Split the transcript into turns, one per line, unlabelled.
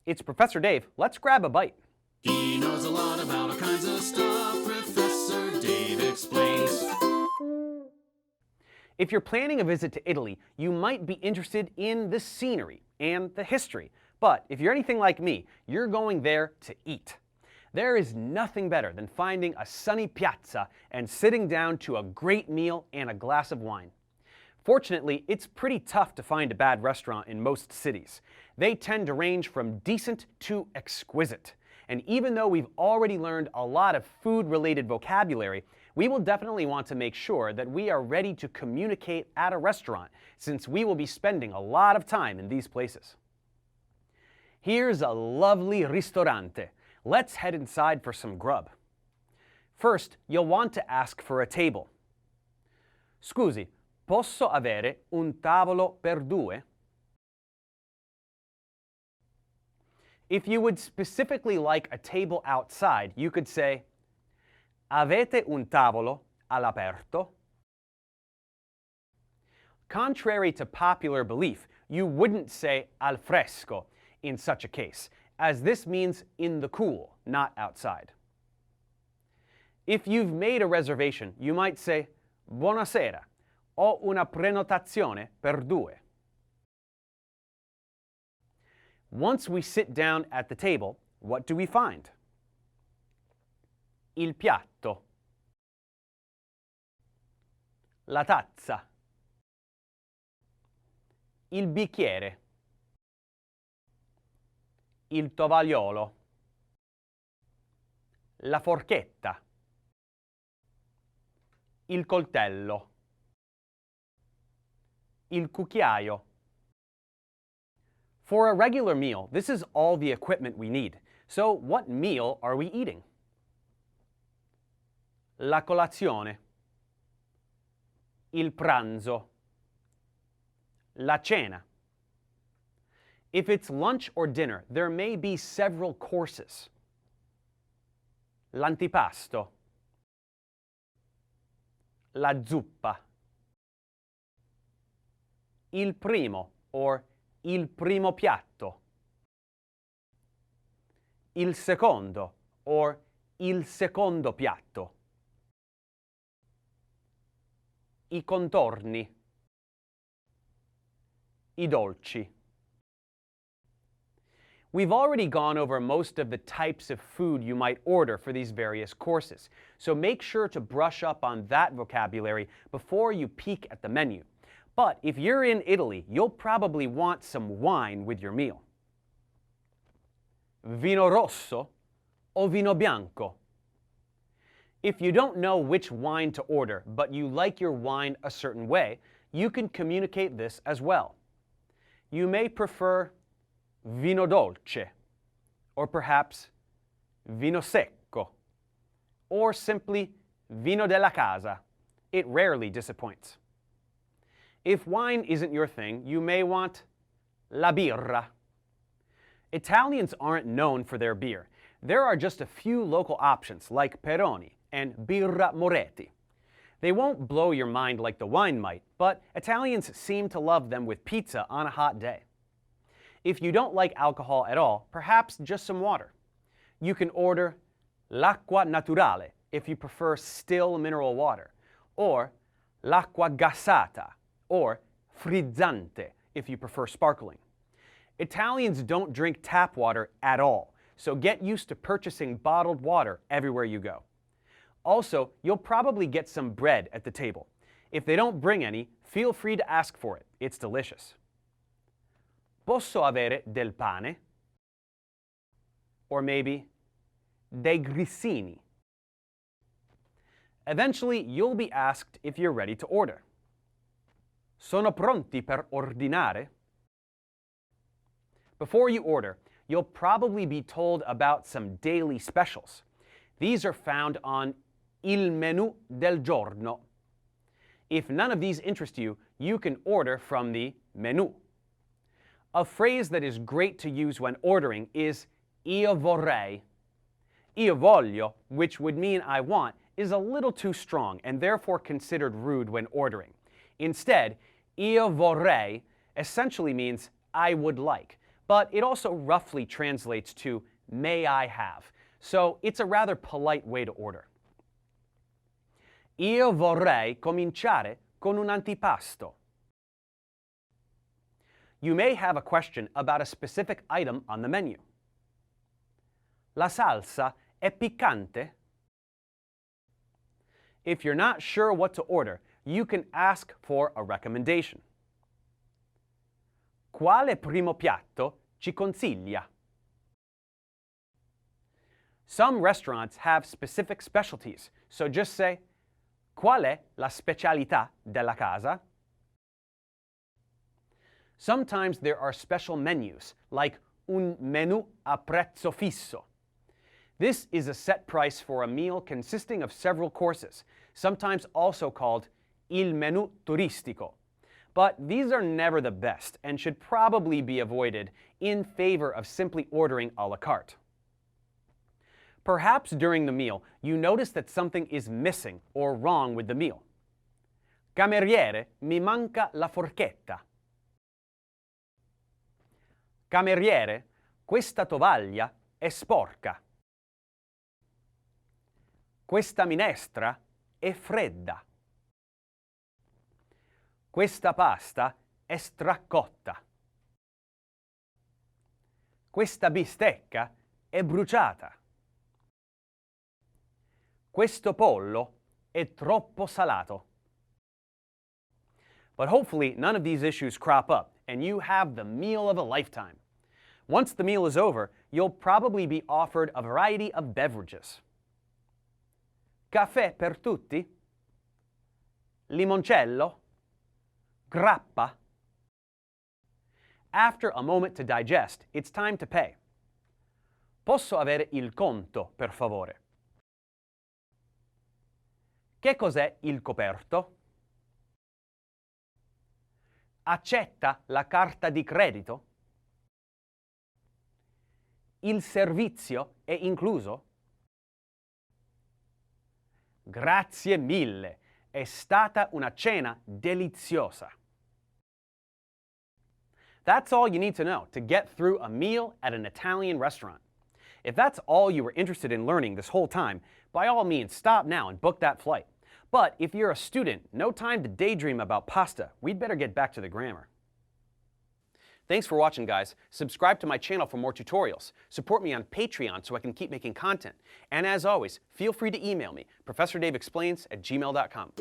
It's Professor Dave. Let's grab a bite.
He knows a lot about all kinds of stuff. Professor Dave explains.
If you're planning a visit to Italy, you might be interested in the scenery and the history. But if you're anything like me, you're going there to eat. There is nothing better than finding a sunny piazza and sitting down to a great meal and a glass of wine. Fortunately, it's pretty tough to find a bad restaurant in most cities. They tend to range from decent to exquisite. And even though we've already learned a lot of food-related vocabulary, we will definitely want to make sure that we are ready to communicate at a restaurant, since we will be spending a lot of time in these places. Here's a lovely ristorante. Let's head inside for some grub. First, you'll want to ask for a table. Scusi, posso avere un tavolo per due? If you would specifically like a table outside, you could say, Avete un tavolo all'aperto? Contrary to popular belief, you wouldn't say al fresco in such a case, as this means in the cool, not outside. If you've made a reservation, you might say, Buonasera, ho una prenotazione per due. Once we sit down at the table, what do we find? Il piatto, la tazza, il bicchiere, il tovagliolo, la forchetta, il coltello, il cucchiaio. For a regular meal, this is all the equipment we need. So what meal are we eating? La colazione, il pranzo, la cena. If it's lunch or dinner, there may be several courses. L'antipasto, la zuppa, il primo or il primo piatto, il secondo or il secondo piatto, i contorni, i dolci. We've already gone over most of the types of food you might order for these various courses, so make sure to brush up on that vocabulary before you peek at the menu. But if you're in Italy, you'll probably want some wine with your meal. Vino rosso o vino bianco? If you don't know which wine to order, but you like your wine a certain way, you can communicate this as well. You may prefer vino dolce, or perhaps vino secco, or simply vino della casa. It rarely disappoints. If wine isn't your thing, you may want la birra. Italians aren't known for their beer. There are just a few local options like Peroni and birra Moretti. They won't blow your mind like the wine might, but Italians seem to love them with pizza on a hot day. If you don't like alcohol at all, perhaps just some water. You can order l'acqua naturale if you prefer still mineral water, or l'acqua gassata, or frizzante if you prefer sparkling. Italians don't drink tap water at all, so get used to purchasing bottled water everywhere you go. Also, you'll probably get some bread at the table. If they don't bring any, feel free to ask for it. It's delicious. Posso avere del pane? Or maybe dei grissini. Eventually, you'll be asked if you're ready to order. Sono pronti per ordinare? Before you order, you'll probably be told about some daily specials. These are found on il menù del giorno. If none of these interest you, you can order from the menù. A phrase that is great to use when ordering is io vorrei. Io voglio, which would mean I want, is a little too strong and therefore considered rude when ordering. Instead, io vorrei essentially means I would like, but it also roughly translates to may I have, so it's a rather polite way to order. Io vorrei cominciare con un antipasto. You may have a question about a specific item on the menu. La salsa è piccante? If you're not sure what to order, you can ask for a recommendation. Quale primo piatto ci consiglia? Some restaurants have specific specialties, so just say, qual è la specialità della casa? Sometimes there are special menus, like un menù a prezzo fisso. This is a set price for a meal consisting of several courses, sometimes also called il menù turistico. But these are never the best and should probably be avoided in favor of simply ordering à la carte. Perhaps during the meal, you notice that something is missing or wrong with the meal. Cameriere, mi manca la forchetta. Cameriere, questa tovaglia è sporca. Questa minestra è fredda. Questa pasta è stracotta. Questa bistecca è bruciata. Questo pollo è troppo salato. But hopefully none of these issues crop up and you have the meal of a lifetime. Once the meal is over, you'll probably be offered a variety of beverages. Caffè per tutti? Limoncello? Grappa? After a moment to digest, it's time to pay. Posso avere il conto, per favore? Che cos'è il coperto? Accetta la carta di credito? Il servizio è incluso? Grazie mille, è stata una cena deliziosa. That's all you need to know to get through a meal at an Italian restaurant. If that's all you were interested in learning this whole time, by all means stop now and book that flight. But if you're a student, no time to daydream about pasta, we'd better get back to the grammar. Thanks for watching, guys. Subscribe to my channel for more tutorials. Support me on Patreon so I can keep making content. And as always, feel free to email me, ProfessorDaveExplains@gmail.com.